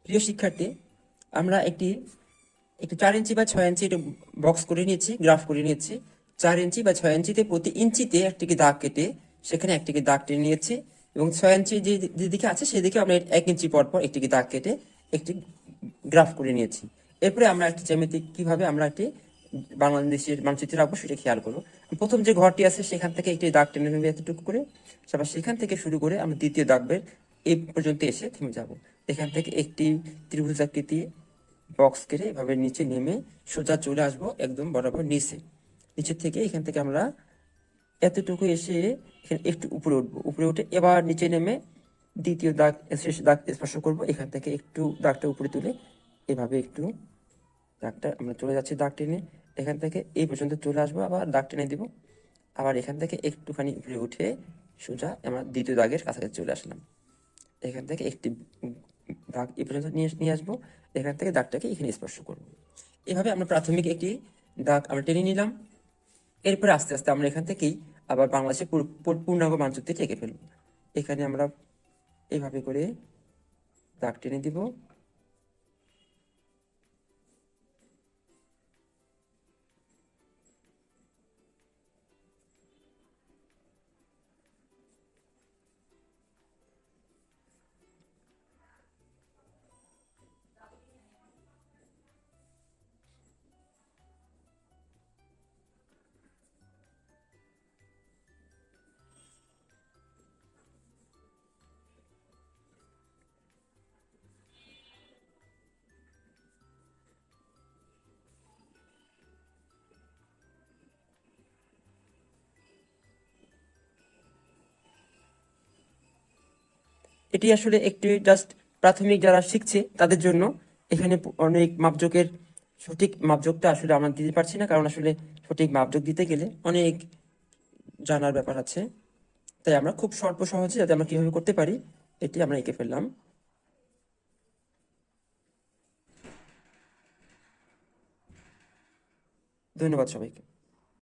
প্রিয় শিক্ষার্থী, আমরা একটি একটি 4 ইঞ্চি বা 6 ইঞ্চি একটু বক্স করে নিয়েছি, গ্রাফ করে নিয়েছি। 4 ইঞ্চি বা 6 ইঞ্চিতে প্রতি ইঞ্চিতে একটিকে দাগ কেটে সেখানে একটিকে দাগ টেনে নিয়েছি, এবং 6 ইঞ্চি যেদিকে আছে সেদিকে আমরা 1 ইঞ্চি পর পর একটিকে দাগ কেটে একটি গ্রাফ করে নিয়েছি। এরপরে আমরা একটি জ্যামিতি কিভাবে আমরা একটি বাংলাদেশের মানচিত্রে রাখবো সেটা খেয়াল করবো। প্রথম যে ঘরটি আছে সেখান থেকে একটি দাগ টেনে নেবে এতটুকু করে, আবার সেখান থেকে শুরু করে আমরা দ্বিতীয় দাগের এই পর্যন্ত এসে থেমে যাব। এখান থেকে একটি ত্রিভুজাকৃতি বক্স কেটে এভাবে নিচে নেমে সোজা চলে আসবো একদম বরাবর নিচের থেকে এখান থেকে আমরা এতটুকু এসে এখানে একটু উপরে উঠবো, উপরে উঠে এবার নিচে নেমে দ্বিতীয় দাগ শেষ দাগ স্পর্শ করব। এখান থেকে একটু দাগটা উপরে তুলে এভাবে একটু দাগটা আমরা চলে যাচ্ছি দাগ টেনে, এখান থেকে এই পর্যন্ত চলে আসবো, আবার দাগ টেনে দিব। আবার এখান থেকে একটুখানি উপরে উঠে সোজা আমরা দ্বিতীয় দাগের কাছাকাছি চলে আসলাম। এখান থেকে একটি দাগ এই পর্যন্ত নিয়ে আসবো, এখান থেকে দাগটাকে এখানে স্পর্শ করব। এভাবে আমরা প্রাথমিক একটি দাগ আমরা টেনে নিলাম। এরপরে আস্তে আস্তে আমরা এখান থেকেই আবার বাংলাদেশের পূর্ণাঙ্গ মানচিত্রে এঁকে ফেলব। এখানে আমরা এইভাবে করে দাগ টেনে দিব। এটি আসলে একটি জাস্ট প্রাথমিক যারা শিখছে তাদের জন্য। এখানে অনেক মাপজোকের সঠিক মাপজোকটা আসলে আমরা দিতে পারছি না, কারণ আসলে সঠিক মাপজোক দিতে গেলে অনেক জানার ব্যাপার আছে। তাই আমরা খুব স্বল্প সহজে যাতে আমরা কিভাবে করতে পারি এটি আমরা এঁকে ফেললাম। ধন্যবাদ সবাইকে।